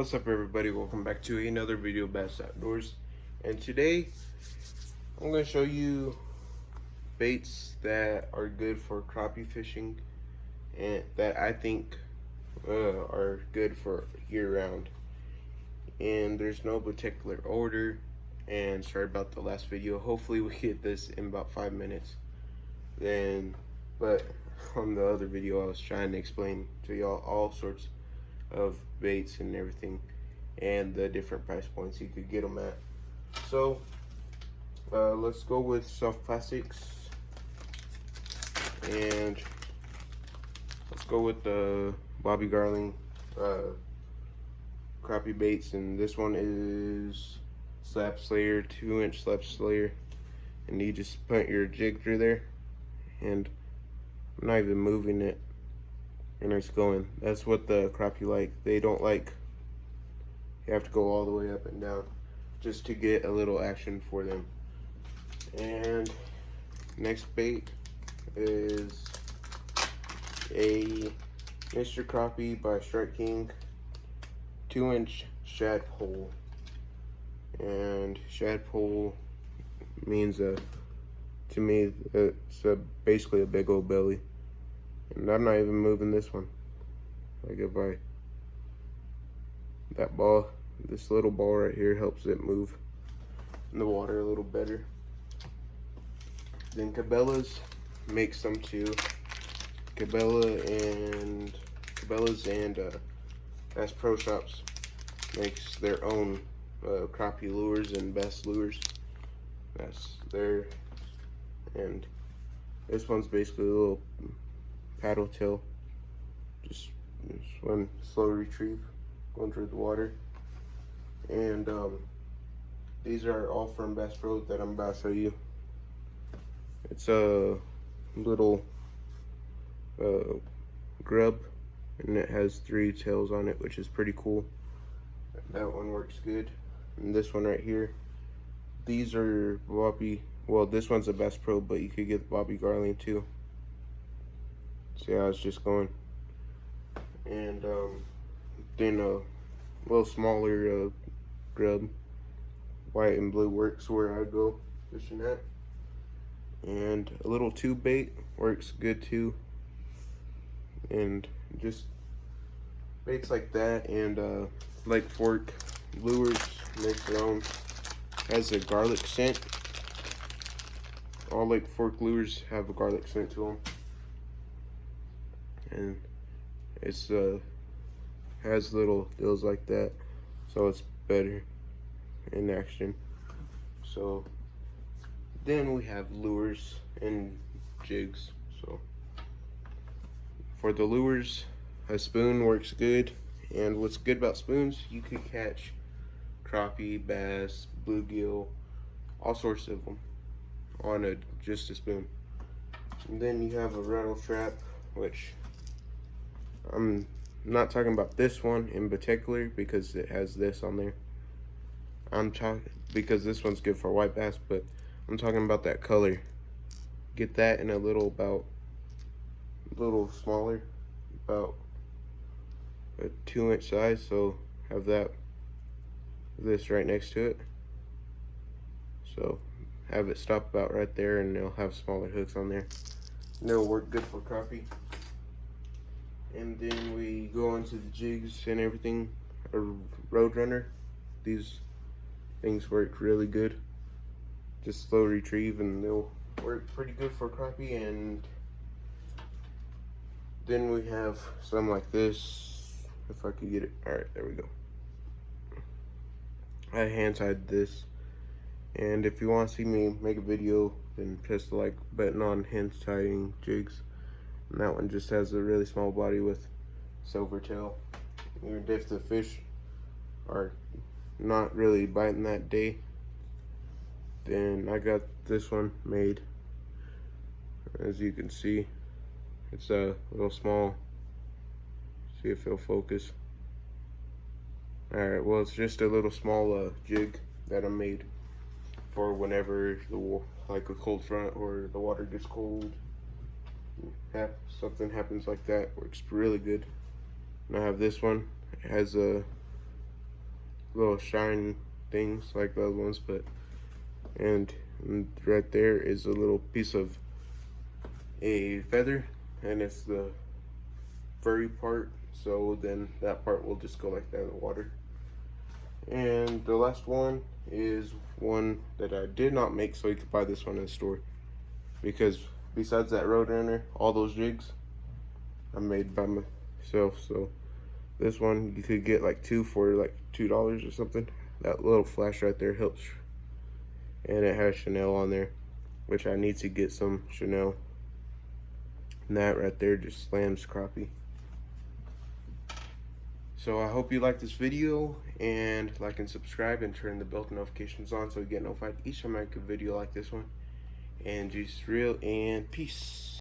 What's up, everybody? Welcome back to another video of Bass Outdoors. And today I'm going to show you baits that are good for crappie fishing and that I think are good for year-round. And there's no particular order. And sorry about the last video. Hopefully we get this in about 5 minutes. But on the other video I was trying to explain to y'all all sorts of baits and everything and the different price points you could get them at. So let's go with soft plastics, and let's go with the Bobby Garling crappie baits. And this one is slab slayer, 2-inch slab slayer, and you just put your jig through there, and I'm not even moving it, and it's going. That's what the crappie like. They don't like you have to go all the way up and down just to get a little action for them. And next bait is a Mr. Crappie by Strike King 2-inch shad pole. And shad pole means to me it's basically a big old belly. And I'm not even moving this one. Like this little ball right here helps it move in the water a little better. Then Cabela's makes some too. Cabela's and Bass Pro Shops makes their own crappie lures and bass lures. That's their, and this one's basically a little paddle tail, just swim, slow retrieve, going through the water. And these are all from Bass Pro that I'm about to show you. It's a little grub, and it has 3 tails on it, which is pretty cool. That one works good. And this one right here, these are Bobby, well, this one's a Bass Pro, but you could get Bobby Garling too. See how it's just going. And then a little smaller grub, white and blue, works where I go fishing at. And a little tube bait works good too. And just baits like that, and Lake Fork lures make their own. Has a garlic scent. All Lake Fork lures have a garlic scent to them, and it's has little deals like that, so it's better in action. So then we have lures and jigs. So for the lures, a spoon works good. And what's good about spoons, you could catch crappie, bass, bluegill, all sorts of them on just a spoon. And then you have a rattle trap, which I'm not talking about this one in particular because it has this on there. I'm talking because this one's good for white bass, but I'm talking about that color. Get that in a little smaller, about a 2-inch size. So have this right next to it. So have it stop about right there, and they'll have smaller hooks on there. And they'll work good for crappie. And then we go on to the jigs and everything. A Roadrunner. These things work really good. Just slow retrieve, and they'll work pretty good for crappie. And then we have some like this. If I could get it. Alright, there we go. I hand tied this. And if you want to see me make a video, then press the like button on hand tying jigs. And that one just has a really small body with silver tail. Even if the fish are not really biting that day, then I got this one made. As you can see, it's a little small. See if it'll focus. Alright, well, it's just a little small jig that I made for whenever like a cold front or the water gets cold. Something happens like that. Works really good. And I have this one. It has a little shine things like those ones, but and right there is a little piece of a feather, and it's the furry part, so then that part will just go like that in the water. And the last one is one that I did not make, so you could buy this one in the store, because besides that Roadrunner, all those jigs I made by myself. So this one you could get like two for like $2 or something. That little flash right there helps, and it has Chanel on there, which I need to get some Chanel. And that right there just slams crappie. So I hope you like this video, and like and subscribe and turn the bell notifications on so you get notified each time I make a video like this one. And just real and peace.